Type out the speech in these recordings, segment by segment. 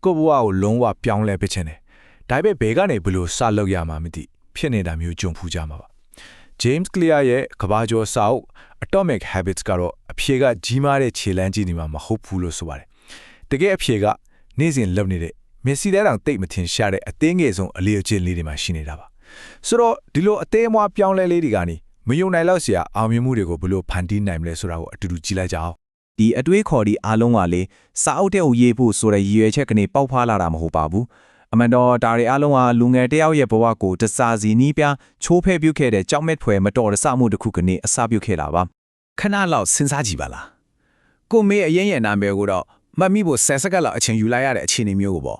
ကိုဘွားကိုလုံးဝပြောင်းလဲပစ်ခြင်းတယ်ဒါပေမဲ့ဘေကနေဘလို့စလုပ်ရမှာမသိဖြစ်နေတာမျိုးကြုံဖူးကြမှာပါ James Clear ရဲ့ကဘာကျော်စာအုပ် Atomic Habits ကတော့အဖြေကကြီးမားတဲ့ခြေလှမ်းကြီးနေမှာမဟုတ်ဘူးလို့ဆိုပါတယ်တကယ်အဖြေကနေ့စဉ်လုပ်နေတဲ့မျက်စိထဲတောင်တိတ်မထင်ရှားတဲ့အသေးငယ်ဆုံးအလေးအကျင့်လေးတွေမှာရှိနေတာပါဆိုတော့ဒီလိုအသေးအမွှားပြောင်းလဲလေးတွေကနေမယုံနိုင်လောက်စရာအောင်မြင်မှုတွေကိုဘလို့ဖန်တီးနိုင်မလဲဆိုတာကိုအတူတူကြည့်လိုက်ကြအောင်ဒီအတွေးခေါ်ဒီအားလုံးကလေစာအုပ်တဲ့ကိုရေးဖို့ဆိုတဲ့ရည်ရွယ်ချက်ကနေပေါက်ဖွာလာတာမဟုတ်ပါဘူးအမှန်တော့ဒါတွေအားလုံးကလူငယ်တယောက်ရဲ့ဘဝကိုတစားစီနီးပြချိုးဖဲပြုတ်ခဲ့တဲ့ကြောက်မဲ့ဖွယ်မတော်တဆမှုတစ်ခုကနေအစပြုတ်ခဲ့တာပါခဏလောက်စဉ်းစားကြည့်ပါလားကိုမေအရင်ရဲ့နာမည်ကိုတော့မတ်မိဖို့10စက္ကန့်လောက်အချိန်ယူလိုက်ရတဲ့အခြေအနေမျိုးကိုပေါ့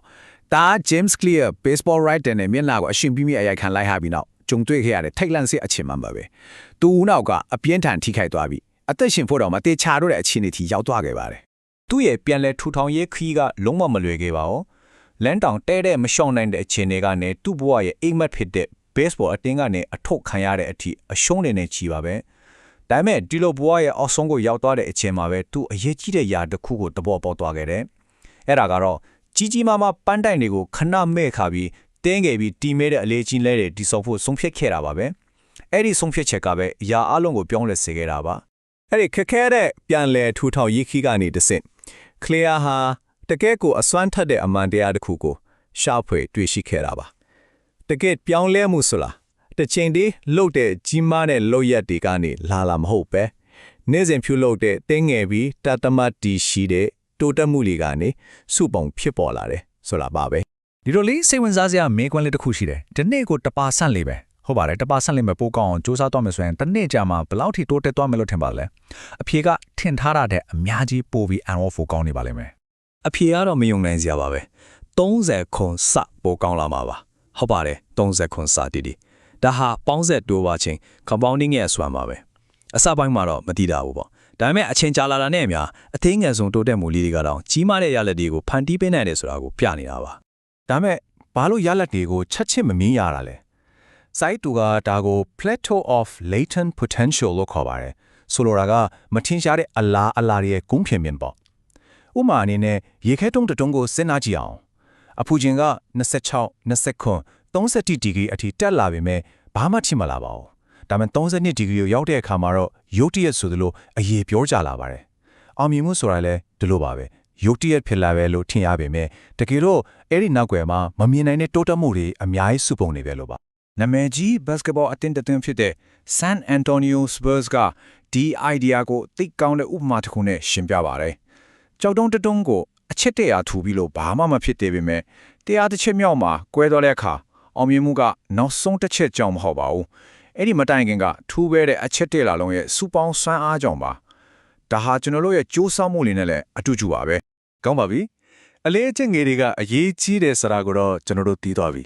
ဒါ James Clear baseball writer နဲ့မျက်နှာကိုအရှင်ပြီးအရိုက်ခံလိုက်ဟာပြီးနောက်ကြုံတွေ့ခဲ့ရတဲ့ထိတ်လန့်စရာအခြေမှန်ပါပဲသူဦးနောက်ကအပြင်းထန်ထိခိုက်သွားပြီးအသက်ရှင်ဖို့တော့မတေချာတော့တဲ့အခြေအနေထိရောက်သွားခဲ့ပါတယ်သူ့ရဲ့ပြန်လဲထူထောင်ရေးခီးကလုံးဝမလွယ်ခဲ့ပါဘူးလန်တောင်တဲတဲ့မရှောင်နိုင်တဲ့အခြေအနေကနေသူ့ဘဝရဲ့အိမ်မက်ဖြစ်တဲ့ baseball အတင်းကနေအထုတ်ခံရတဲ့အထိအရှုံးနေနေချီပါပဲဒါပေမဲ့ဒီလိုဘဝရဲ့အောက်ဆုံးကိုရောက်သွားတဲ့အချိန်မှာပဲသူအရေးကြီးတဲ့ຢာတစ်ခုကိုသဘောပေါက်သွားခဲ့တယ်အဲ့ဒါကတော့ကြီးကြီးမားမားပန်းတိုင်တွေကိုခဏမဲ့ခါပြီးတင်းငယ်ပြီးတီးမဲတဲ့အလေးချင်းလဲတွေဒီဆောင်ဖို့ဆုံးဖြတ်ခဲ့တာပါပဲအဲ့ဒီဆုံးဖြတ်ချက်ကပဲຢာအလုံးကိုပြောင်းလဲစေခဲ့တာပါအဲ့ဒီခက်ခဲတဲ့ပြန်လဲထူထောင်ရေးခီးကနေတဆင့် Clear ဟာတကယ်ကိုအစွမ်းထက်တဲ့အမှန်တရားတစ်ခုကိုရှာဖွေတွေ့ရှိခဲ့တာပါတကယ်ပြောင်းလဲမှုဆိုလားတစ်ချိန်တည်းလှုပ်တဲ့ကြီးမားတဲ့လှုပ်ရက်တွေကနေလာမဟုတ်ပဲနေ့စဉ်ဖြူလှုပ်တဲ့တင်းငယ်ပြီးတတမတ်တီရှိတဲ့တိုးတက်မှုတွေကနေစုပုံဖြစ်ပေါ်လာတယ်ဆိုတာပါပဲဒီလိုလေးစိတ်ဝင်စားစရာမေးခွန်းလေးတစ်ခုရှိတယ်ဒီနေ့ကို1%လေးပဲဟုတ်ပါတယ်1%လေးပဲပိုကောင်းအောင်စူးစမ်းသွားမယ်ဆိုရင်တစ်နေ့ကြာမှဘယ်လောက်ထိတိုးတက်သွားမယ်လို့ထင်ပါလဲအဖြေကထင်ထားတာတဲ့အများကြီးပိုပြီးအန်ဝေါ်ဖို့ကောင်းနေပါလိမ့်မယ်အဖြေကတော့မယုံနိုင်စရာပါပဲ30ခွန်စပိုကောင်းလာမှာပါဟုတ်ပါတယ်30ခွန်စတီဒါဟာပေါင်းဆက်တိုးပါချင်း compounding ရဲ့အစွမ်းပါပဲအစပိုင်းမှာတော့မသိတာဘူးပေါ့ဒါပေမဲ့အချိန်ကြာလာတာနဲ့အမျှအသေးငယ်ဆုံးတိုးတက်မှုလေးတွေကတော့ကြီးမားတဲ့ရလဒ်တွေကိုဖန်တီးပေးနိုင်တယ်ဆိုတာကိုပြနေတာပါဒါပေမဲ့ဘာလို့ရလဒ်တွေကိုချက်ချင်းမမြင်ရတာလဲစိုက်တူကဒါကို plateau of latent potential လို့ခေါ်ပါတယ်ဆိုလိုတာကမထင်ရှားတဲ့အလားရဲ့ကုန်းဖြင်မြင်ပေါ့ဥမာအနေနဲ့ရေခဲတုံးတုံးကိုစဉ်းစားကြည့်အောင်အပူချိန်က26 29 30ဒီဂရီအထိတက်လာပေမဲ့ဘာမှထိမလာပါဘူးဒါပေမဲ့32ဒီဂရီကိုရောက်တဲ့အခါမှာတော့ရုတ်တရက်ဆိုသလိုအရေးပြောကြလာပါတယ်အောင်မြင်မှုဆိုတာလည်းဒီလိုပါပဲရုတ်တရက်ဖြစ်လာပဲလို့ထင်ရပေမဲ့တကယ်တော့အဲ့ဒီနောက်ွယ်မှာမမြင်နိုင်တဲ့တိုးတက်မှုတွေအများကြီးစုပုံနေပဲလို့ပါနာမည်ကြီးဘတ်စကတ်ဘောအသင်းဖြစ်တဲ့ San Antonio Spurs ကဒီ idea ကိုသိကောင်းတဲ့ဥပမာတစ်ခုနဲ့ရှင်းပြပါတယ်ကြောက်တုံးတုံးကိုအချက်တရာထူပြီးလို့ဘာမှမဖြစ်သေးပေမဲ့တရားတစ်ချက်မြောက်မှာကွဲသွားတဲ့အခါအောင်မြင်မှုကနောက်ဆုံးတစ်ချက်ကြောင့်မဟုတ်ပါဘူးအဲ့ဒီမတိုင်ခင်ကထူပဲတဲ့အချက်တလာလုံးရဲ့စူပေါင်းစွမ်းအားကြောင့်ပါဒါဟာကျွန်တော်တို့ရဲ့ကြိုးစားမှုတွေနဲ့လည်းအတူတူပါပဲကောင်းပါပြီအလေးအကျင့်ငယ်တွေကအရေးကြီးတယ်ဆိုတာကိုတော့ကျွန်တော်တို့သိသွားပြီ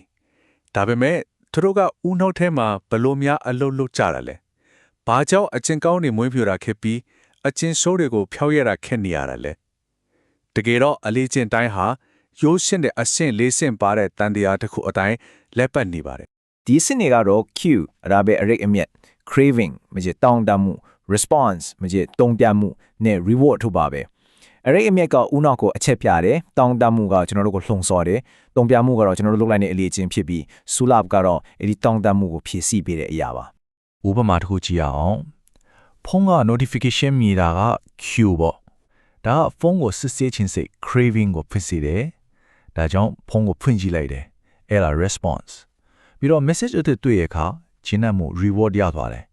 ဒါပေမဲ့သူတို့ကဦးနှုတ်ထဲမှာဘလို့များအလုပ်လုပ်ကြတာလဲဘာကြောင့်အကျင့်ကောင်းတွေမွေးပြတာခဲ့ပြီးအကျင့်ဆိုးတွေကိုဖျောက်ရတာခက်နေရတာလဲတကယ်တော့အလေးကျင့်တိုင်းဟာရိုးရှင်းတဲ့အဆင့်၄ဆင့်ပါတဲ့တန်တရားတစ်ခုအတိုင်းလက်ပတ်နေပါတယ်ဒီစနစ်ကတော့ Q အရာပဲအရိပ်အမြက် craving မကြီးတောင်းတမှု response မကြီးတုံ့ပြန်မှုနဲ့ reward ထုတ်ပါပဲအရိပ်အမြက်ကဦးနောက်ကိုအချက်ပြတယ်တောင်းတမှုကကျွန်တော်တို့ကိုလှုံ့ဆော်တယ်တုံ့ပြန်မှုကတော့ကျွန်တော်တို့လုပ်လိုက်တဲ့အလေးအကျင့်ဖြစ်ပြီးစူလပ်ကတော့အဲ့ဒီတောင်းတမှုကိုဖြည့်ဆည်းပေးတဲ့အရာပါဥပမာတစ်ခုကြည့်အောင်ဖုန်းက notification မြည်တာက Q ပေါ့ဒါကဖုန်းကိုစစ်ဆေးခြင်းစိတ် craving ကိုဖြစ်စေတယ်ဒါကြောင့်ဖုန်းကိုဖွင့်ကြည့်လိုက်တယ်အဲ့ဒါ response ပြီးတော့ message အသစ်တွေ့ရခါရှင်းမှု reward ရသွားတယ်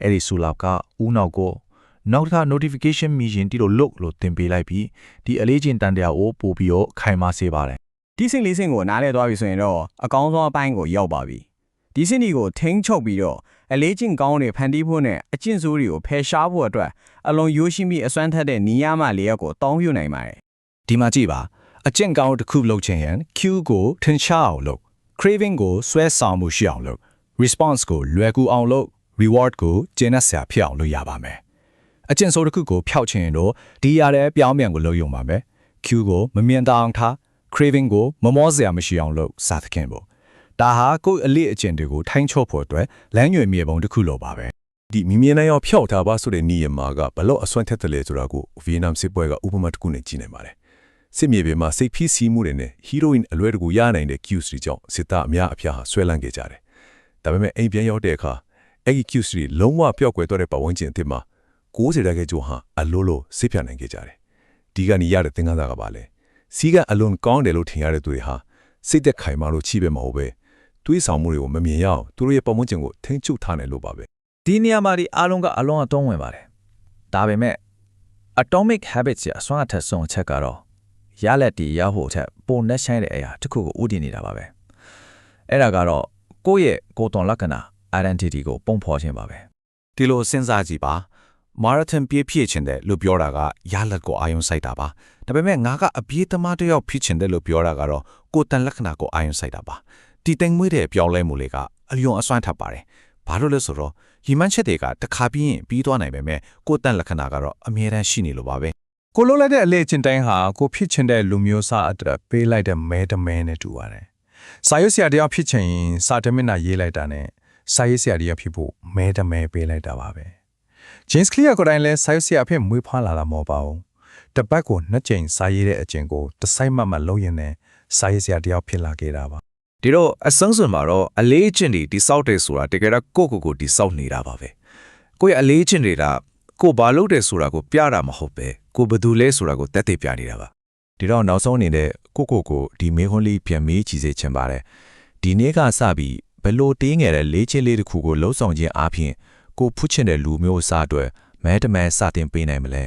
အဲ့ဒီစူလပ်ကဦးနောက်ကိုနောက်ထပ် notification မြည်ရင်ဒီလိုလို့သင်ပေးလိုက်ပြီးဒီအလေးချင်းတန်တရားကိုပို့ပြီးတော့ခိုင်မာစေပါတယ်ဒီစင်လေးစင်ကိုနားလဲသွားပြီဆိုရင်တော့အကောင်းဆုံးအပိုင်းကိုရောက်ပါပြီဒီစင်ဒီကိုထိန်းချုပ်ပြီးတော့အလေးချင်းကောင်းတွေဖန်တီးဖို့နဲ့အကျင့်ဆိုးတွေကိုဖယ်ရှားဖို့အတွက်အလုံးရိုးရှင်းပြီးအစွမ်းထက်တဲ့နီးရမလေးရက်ကိုတောင်းပြနိုင်ပါတယ်ဒီမှာကြည့်ပါအကျင့်ကောင်းတစ်ခုလုပ်ချင်ရင် Q ကိုထင်ရှားအောင်လုပ် craving ကိုဆွဲဆောင်မှုရှိအောင်လုပ် response ကိုလွယ်ကူအောင်လုပ် reward ကိုကျင့်စရာဖြစ်အောင်လုပ်ရပါမယ်အကျင့်ဆိုးတစ်ခုကိုဖျောက်ချင်ရင်တော့ဒီရတဲ့ပြောင်းပြန်ကိုလုပ်ရုံပါမယ် Q ကိုမမြင်တအောင်ထား craving ကိုမမောစရာမရှိအောင်လုပ်စသဖြင့်ပေါ့ဒါဟာကိုယ်အလေးအကျင့်တွေကိုထိုင်းချော့ဖို့အတွက်လမ်းညွှန်မြေပုံတစ်ခုလိုပါပဲဒီမြင်မြင်နိုင်အောင်ဖျောက်ထားပါဆိုတဲ့နေရာမှာကဘလို့အစွမ်းထက်တယ်လေဆိုတာကိုဗီယက်နမ်စစ်ပွဲကဥပမာတစ်ခုနဲ့ကြည့်နိုင်ပါတယ် စစ်မြေပြင်မှာစိတ်ဖိစီးမှုတွေနဲ့ heroin အလွဲတကူရနိုင်တဲ့ cues တွေကြောင့်စစ်သားအများအပြားဟာဆွဲလန်းခဲ့ကြတယ်။ဒါပေမဲ့အိမ်ပြန်ရောက်တဲ့အခါအဲ့ဒီ cues တွေလုံးဝပျောက်ကွယ်သွားတဲ့ပတ်ဝန်းကျင်အသစ်မှာ90ရာခိုင်နှုန်းဟာအလိုလိုစစ်ပြနိုင်ခဲ့ကြတယ်။ဒီကနေ့ရတဲ့သင်္ကန်းသားကပါလေ။စီကအလွန်ကောင်းတယ်လို့ထင်ရတဲ့သူတွေဟာစိတ်သက်ခိုင်မာလို့ချိပဲမဟုတ်ပဲတွေးဆောင်မှုတွေကိုမမြင်ရအောင်သူတို့ရဲ့ပတ်ဝန်းကျင်ကိုထိန်းချုပ်ထားနိုင်လို့ပါပဲ။ ဒီနေရာမှာဒီအားလုံးကအလွန်အတုံးဝင်ပါတယ်ဒါပေမဲ့ atomic habits ရဲ့အစွမ်းအထက်ဆုံးအချက်ကတော့ရလက်တီရဖို့အချက်ပုံနဲ့ဆိုင်တဲ့အရာတစ်ခုကိုဥတည်နေတာပါပဲအဲ့ဒါကတော့ကိုယ့်ရဲ့ကိုယ်တော်လက္ခဏာ identity ကိုပုံဖော်ခြင်းပါပဲ ဒီလိုစဉ်းစားကြည့်ပါမာရသန်ပြေးဖြစ်ချင်တယ်လို့ပြောတာကရလက်ကိုအာယုံစိုက်တာပါဒါပေမဲ့ငါကအပြေးသမားတစ်ယောက်ဖြစ်ချင်တယ်လို့ပြောတာကတော့ကိုယ်တန်လက္ခဏာကိုအာယုံစိုက်တာပါဒီတိမ်မွေးတဲ့ပြောင်းလဲမှုတွေကအလျော်အစွမ်းထပ်ပါတယ်ဘာလို့လဲဆိုတော့ရီမန်းချက်တွေကတစ်ခါပြီးရင်ပြီးသွားနိုင်ပေမဲ့ကိုယ်တန်လက္ခဏာကတော့အမြဲတမ်းရှိနေလို့ပါပဲ ကိုလိုလိုက်တဲ့အလေ့ကျင့်တိုင်းဟာကိုဖြစ်ချင်တဲ့လူမျိုးစားအတွက်ပေးလိုက်တဲ့မဲတမဲနဲ့တူပါတယ်။စာရွက်ဆရာတယောက်ဖြစ်ချင်ရင်စာတမင်နာရေးလိုက်တာနဲ့စာရေးဆရာတယောက်ဖြစ်ဖို့မဲတမဲပေးလိုက်တာပါပဲ။ James Clear ကိုယ်တိုင်လည်းစာရွက်ဆရာအဖြစ်မွေးဖွားလာတာမဟုတ်ပါဘူး။တစ်ပတ်ကို2ကြိမ်စာရေးတဲ့အကျင့်ကိုတစ်စိုက်မှတ်လုပ်ရင်လည်းစာရေးဆရာတယောက်ဖြစ်လာခဲ့တာပါ။ ဒီတော့အစမ်းစွန်မှာတော့အလေးအကျင့်တွေတိစောက်တယ်ဆိုတာတကယ်တော့ကိုတိစောက်နေတာပါပဲကိုယ့်ရဲ့အလေးအကျင့်တွေကကိုဘာလုပ်တယ်ဆိုတာကိုပြတာမဟုတ်ပဲကိုဘယ်သူလဲဆိုတာကိုတက်တက်ပြနေတာပါ ဒီတော့နောက်ဆုံးအနေနဲ့ကိုဒီမေခွန်းလေးပြန်မေးကြည့်စေချင်ပါတယ်ဒီနေ့ကစပြီးဘယ်လိုတင်းငယ်တဲ့လေးချင်းလေးတစ်ခုကိုလှုပ်ဆောင်ခြင်းအပြင်ကိုဖုချင်တဲ့လူမျိုးအစားအတွက်မဲတမဲစတင်ပေးနိုင်မလဲ